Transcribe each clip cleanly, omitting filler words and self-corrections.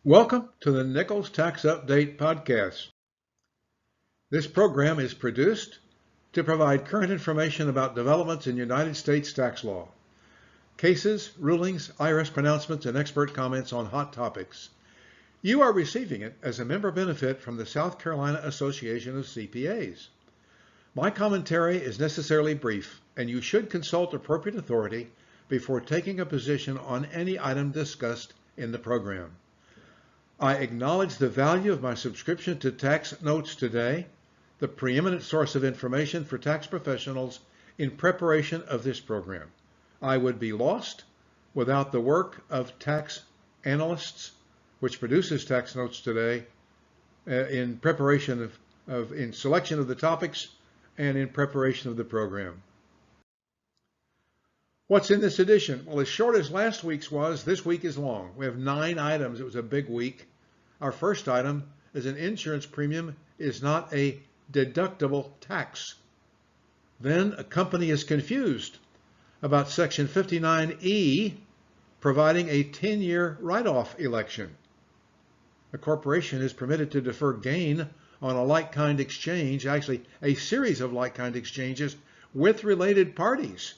Welcome to the Nichols Tax Update podcast. This program is produced to provide current information about developments in United States tax law, cases, rulings, IRS pronouncements, and expert comments on hot topics. You are receiving it as a member benefit from the South Carolina Association of CPAs. My commentary is necessarily brief, and you should consult appropriate authority before taking a position on any item discussed in the program. I acknowledge the value of my subscription to Tax Notes Today, the preeminent source of information for tax professionals in preparation of this program. I would be lost without the work of tax analysts, which produces Tax Notes Today, in preparation in selection of the topics and in preparation of the program. What's in this edition? Well, as short as last week's was, this week is long. We have 9 items. It was a big week. Our first item is an insurance premium is not a deductible tax. Then a company is confused about Section 59E providing a 10-year write-off election. A corporation is permitted to defer gain on a like-kind exchange, actually a series of like-kind exchanges with related parties,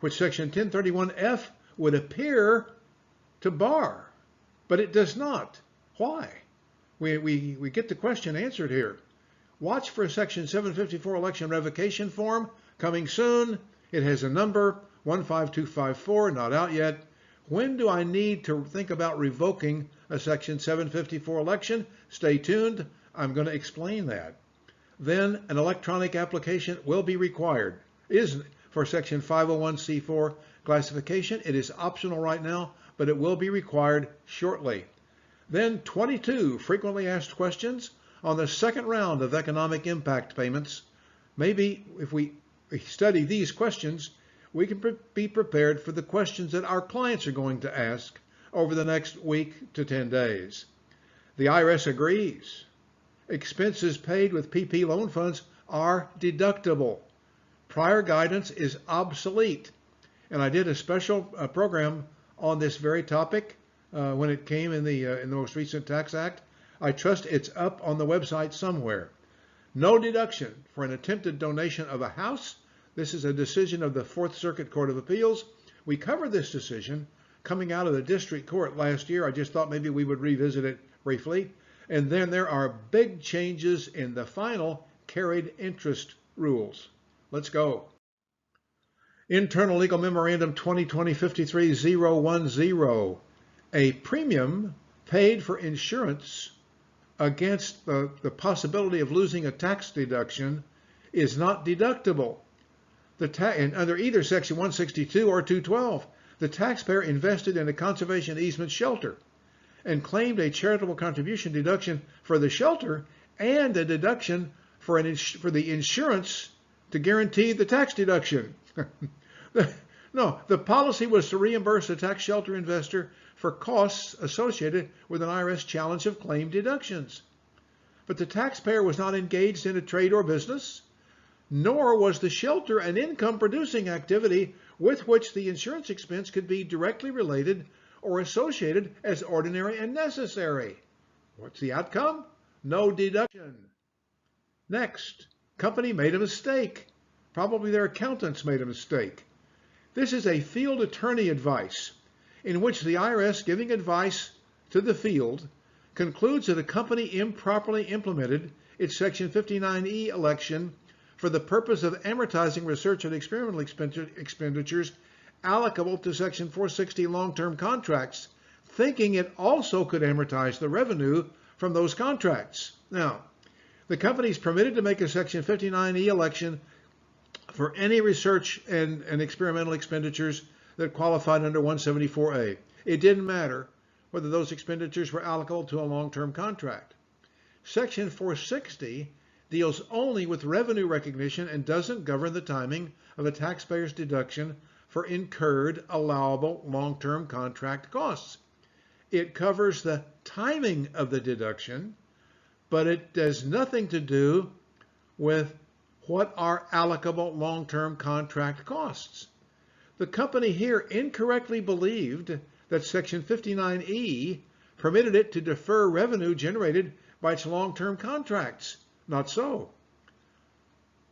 which Section 1031F would appear to bar, but it does not. Why? We get the question answered here. Watch for Section 754 election revocation form coming soon. It has a number 15254, not out yet. When do I need to think about revoking a Section 754 election? Stay tuned. I'm going to explain that. Then an electronic application will be required. For Section 501c4 classification. It is optional right now, but it will be required shortly. Then 22 frequently asked questions on the second round of economic impact payments. Maybe if we study these questions, we can be prepared for the questions that our clients are going to ask over the next week to 10 days. The IRS agrees. Expenses paid with PP loan funds are deductible. Prior guidance is obsolete. And I did a special program on this very topic when it came in the most recent Tax Act. I trust it's up on the website somewhere. No deduction for an attempted donation of a house. This is a decision of the Fourth Circuit Court of Appeals. We covered this decision coming out of the district court last year. I just thought maybe we would revisit it briefly. And then there are big changes in the final carried interest rules. Let's go. Internal Legal Memorandum 2020-53010. A premium paid for insurance against the possibility of losing a tax deduction is not deductible. And under either Section 162 or 212, the taxpayer invested in a conservation easement shelter and claimed a charitable contribution deduction for the shelter and a deduction for the insurance to guarantee the tax deduction. No, the policy was to reimburse the tax shelter investor for costs associated with an IRS challenge of claim deductions. But the taxpayer was not engaged in a trade or business, nor was the shelter an income-producing activity with which the insurance expense could be directly related or associated as ordinary and necessary. What's the outcome? No deduction. Next, company made a mistake. Probably their accountants made a mistake. This is a field attorney advice in which the IRS, giving advice to the field, concludes that a company improperly implemented its Section 59E election for the purpose of amortizing research and experimental expenditures allocable to Section 460 long-term contracts, thinking it also could amortize the revenue from those contracts. Now, the company is permitted to make a Section 59E election for any research and experimental expenditures that qualified under 174A. It didn't matter whether those expenditures were allocable to a long-term contract. Section 460 deals only with revenue recognition and doesn't govern the timing of a taxpayer's deduction for incurred allowable long-term contract costs. It covers the timing of the deduction, but it has nothing to do with what are allocable long-term contract costs. The company here incorrectly believed that Section 59E permitted it to defer revenue generated by its long-term contracts. Not so.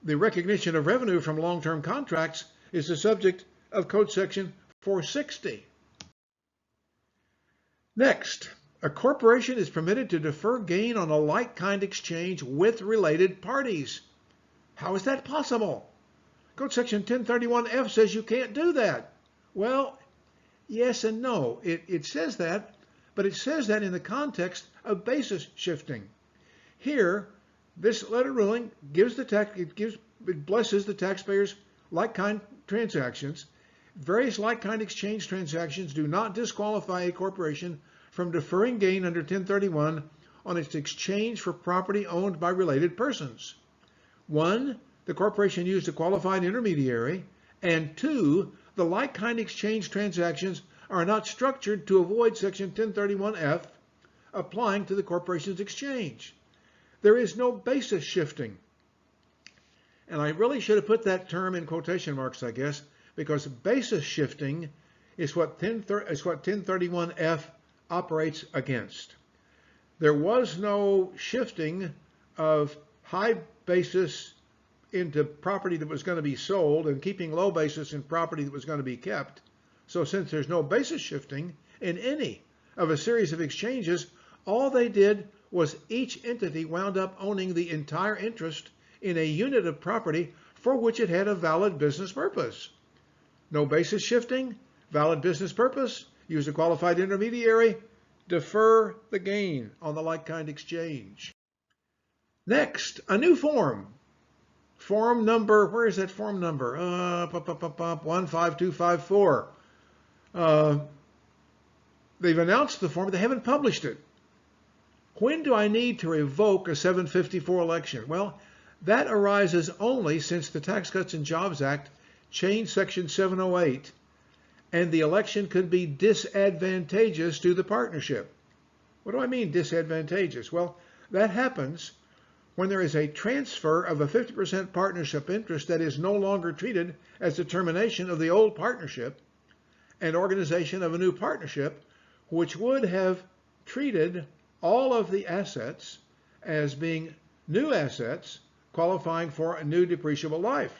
The recognition of revenue from long-term contracts is the subject of Code Section 460. Next, a corporation is permitted to defer gain on a like-kind exchange with related parties. How is that possible? Code Section 1031F says you can't do that. Well, yes and no. It says that, but it says that in the context of basis shifting. Here, this letter ruling gives it blesses the taxpayers' like-kind transactions. Various like-kind exchange transactions do not disqualify a corporation from deferring gain under 1031 on its exchange for property owned by related persons. 1, the corporation used a qualified intermediary, and 2, the like-kind exchange transactions are not structured to avoid Section 1031F applying to the corporation's exchange. There is no basis shifting. And I really should have put that term in quotation marks, I guess, because basis shifting is what 1031F operates against. There was no shifting of high basis into property that was going to be sold and keeping low basis in property that was going to be kept. So since there's no basis shifting in any of a series of exchanges, all they did was each entity wound up owning the entire interest in a unit of property for which it had a valid business purpose. No basis shifting, valid business purpose, use a qualified intermediary, defer the gain on the like-kind exchange. Next, a new form. Form number, where is that form number? 15254. They've announced the form, but they haven't published it. When do I need to revoke a 754 election? Well, that arises only since the Tax Cuts and Jobs Act changed Section 708, and the election could be disadvantageous to the partnership. What do I mean disadvantageous? Well, that happens when there is a transfer of a 50% partnership interest that is no longer treated as the termination of the old partnership and organization of a new partnership, which would have treated all of the assets as being new assets qualifying for a new depreciable life.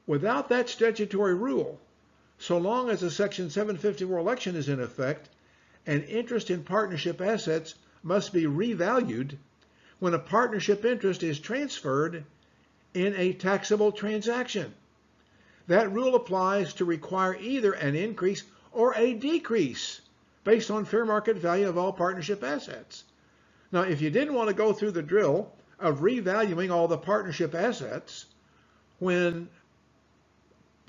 Without that statutory rule, so long as a Section 754 election is in effect, an interest in partnership assets must be revalued when a partnership interest is transferred in a taxable transaction. That rule applies to require either an increase or a decrease based on fair market value of all partnership assets. Now, if you didn't want to go through the drill of revaluing all the partnership assets when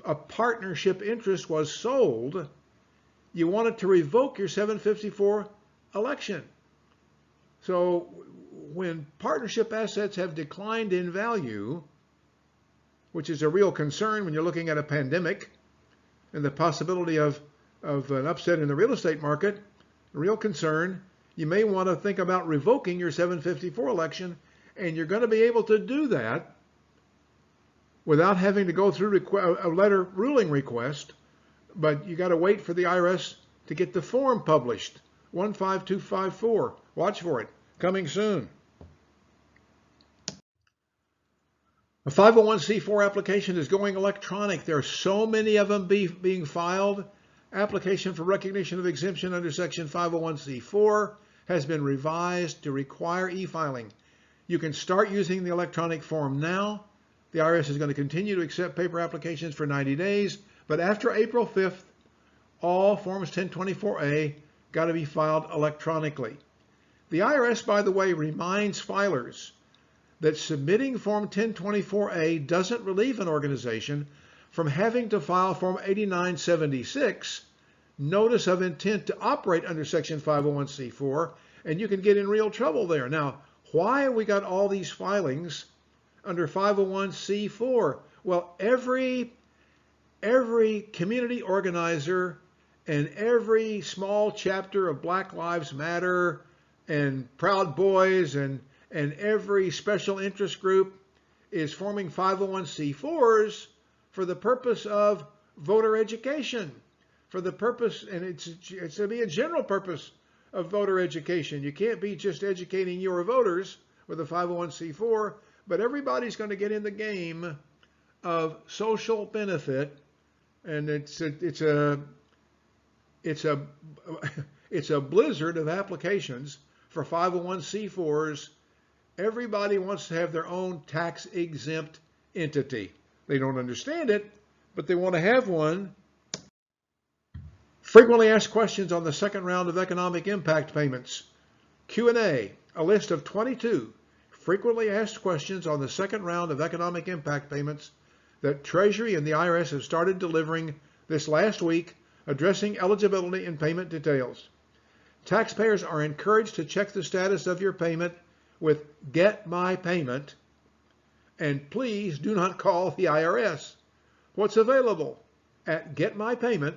a partnership interest was sold, you wanted to revoke your 754 election. So when partnership assets have declined in value, which is a real concern when you're looking at a pandemic and the possibility of an upset in the real estate market, a real concern, you may want to think about revoking your 754 election, and you're going to be able to do that without having to go through a letter ruling request, but you got to wait for the IRS to get the form published. 15254. Watch for it. Coming soon. A 501c4 application is going electronic. There are so many of them being filed. Application for recognition of exemption under Section 501c4 has been revised to require e-filing. You can start using the electronic form now. The IRS is going to continue to accept paper applications for 90 days, but after April 5th, all Forms 1024A got to be filed electronically. The IRS, by the way, reminds filers that submitting Form 1024A doesn't relieve an organization from having to file Form 8976, Notice of Intent to Operate under Section 501c4, and you can get in real trouble there. Now, why have we got all these filings under 501c4? Well, every community organizer and every small chapter of Black Lives Matter and Proud Boys and every special interest group is forming 501c4s for the purpose of voter education, for the purpose, and it's to be a general purpose of voter education. You can't be just educating your voters with a 501c4, but everybody's going to get in the game of social benefit, and it's a blizzard of applications for 501c4s. Everybody wants to have their own tax-exempt entity. They don't understand it, but they want to have one. Frequently asked questions on the second round of economic impact payments. Q&A, a list of 22 frequently asked questions on the second round of economic impact payments that Treasury and the IRS have started delivering this last week, addressing eligibility and payment details. Taxpayers are encouraged to check the status of your payment with Get My Payment, and please do not call the IRS. What's available at Get My Payment?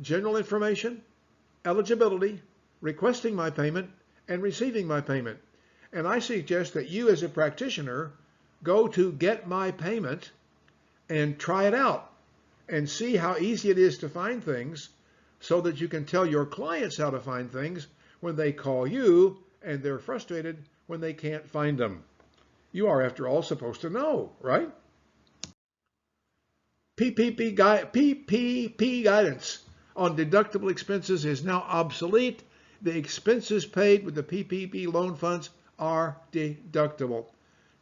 General information, eligibility, requesting my payment, and receiving my payment. And I suggest that you as a practitioner go to Get My Payment and try it out and see how easy it is to find things so that you can tell your clients how to find things when they call you and they're frustrated when they can't find them. You are, after all, supposed to know, right? PPP guidance on deductible expenses is now obsolete. The expenses paid with the PPP loan funds are deductible.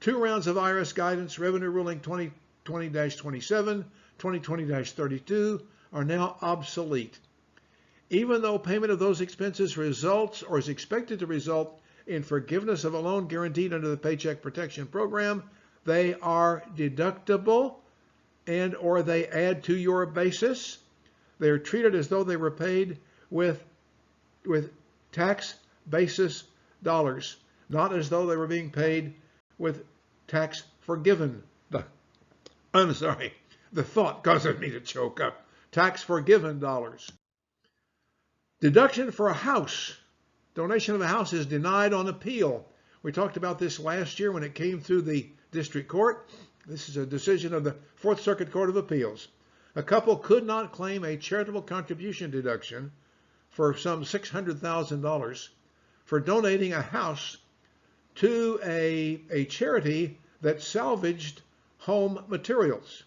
2 rounds of IRS guidance, Revenue Ruling 2020-27, 2020-32, are now obsolete. Even though payment of those expenses results or is expected to result in forgiveness of a loan guaranteed under the Paycheck Protection Program, they are deductible and or they add to your basis. They are treated as though they were paid with tax basis dollars, not as though they were being paid with tax forgiven. I'm sorry, the thought causes me to choke up. Tax forgiven dollars. Deduction for a house. Donation of a house is denied on appeal. We talked about this last year when it came through the district court. This is a decision of the Fourth Circuit Court of Appeals. A couple could not claim a charitable contribution deduction for some $600,000 for donating a house to a charity that salvaged home materials.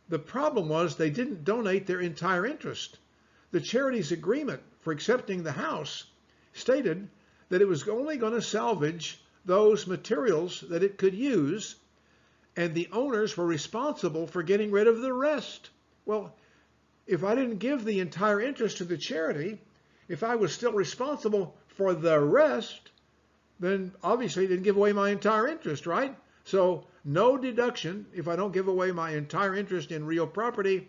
The problem was they didn't donate their entire interest. The charity's agreement for accepting the house stated that it was only going to salvage those materials that it could use, and the owners were responsible for getting rid of the rest. Well, if I didn't give the entire interest to the charity, if I was still responsible for the rest, then obviously I didn't give away my entire interest, right? So no deduction if I don't give away my entire interest in real property.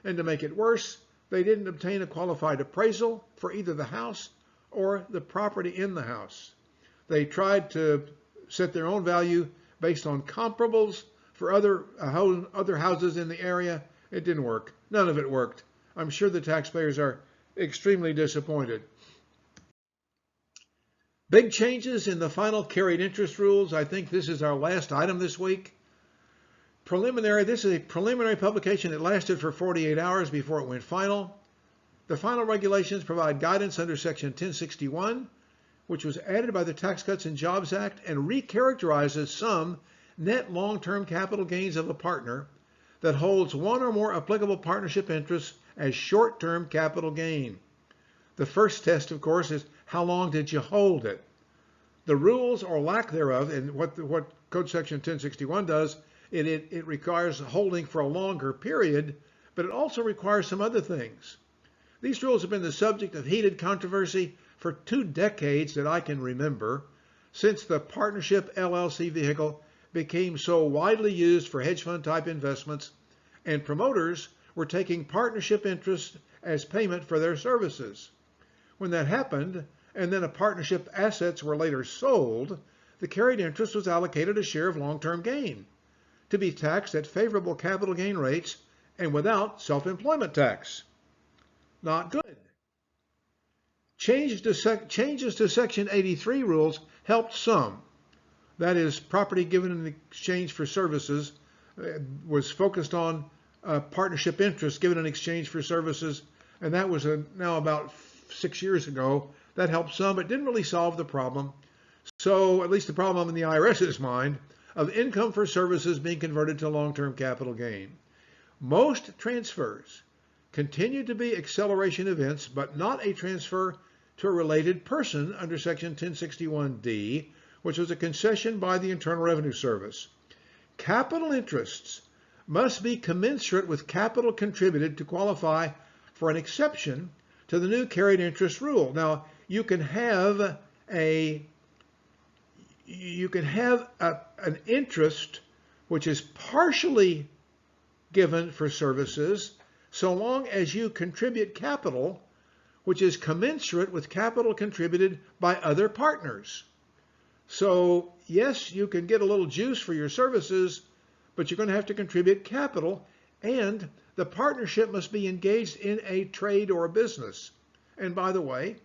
And to make it worse, they didn't obtain a qualified appraisal for either the house or the property in the house. They tried to set their own value based on comparables for other houses in the area. It didn't work. None of it worked. I'm sure the taxpayers are extremely disappointed. Big changes in the final carried interest rules. I think this is our last item this week. This is a preliminary publication that lasted for 48 hours before it went final. The final regulations provide guidance under Section 1061, which was added by the Tax Cuts and Jobs Act and recharacterizes some net long-term capital gains of a partner that holds one or more applicable partnership interests as short-term capital gain. The first test, of course, is how long did you hold it? The rules or lack thereof, and what Code Section 1061 does, it requires holding for a longer period, but it also requires some other things. These rules have been the subject of heated controversy for 2 decades that I can remember, since the partnership LLC vehicle became so widely used for hedge fund type investments, and promoters were taking partnership interest as payment for their services. When that happened, and then a partnership assets were later sold, the carried interest was allocated a share of long-term gain to be taxed at favorable capital gain rates and without self-employment tax. Not good. Changes to Section 83 rules helped some. That is, property given in exchange for services was focused on partnership interest given in exchange for services, and that was now about 6 years ago. That helped some, but didn't really solve the problem. So, at least the problem in the IRS's mind of income for services being converted to long-term capital gain. Most transfers continue to be acceleration events, but not a transfer to a related person under Section 1061D, which was a concession by the Internal Revenue Service. Capital interests must be commensurate with capital contributed to qualify for an exception to the new carried interest rule. Now, you can have an interest which is partially given for services so long as you contribute capital which is commensurate with capital contributed by other partners. So yes, you can get a little juice for your services, but you're going to have to contribute capital, and the partnership must be engaged in a trade or a business. And by the way,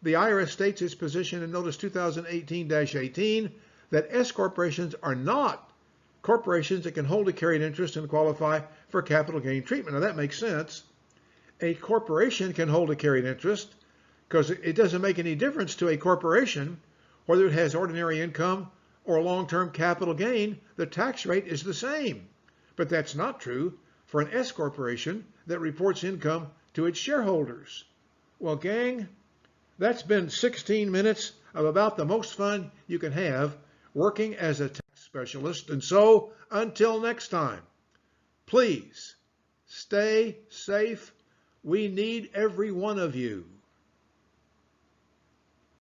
the IRS states its position in Notice 2018-18 that S corporations are not corporations that can hold a carried interest and qualify for capital gain treatment. Now that makes sense. A corporation can hold a carried interest because it doesn't make any difference to a corporation whether it has ordinary income or long-term capital gain. The tax rate is the same. But that's not true for an S corporation that reports income to its shareholders. Well, gang, that's been 16 minutes of about the most fun you can have working as a tax specialist. And so, until next time, please stay safe. We need every one of you.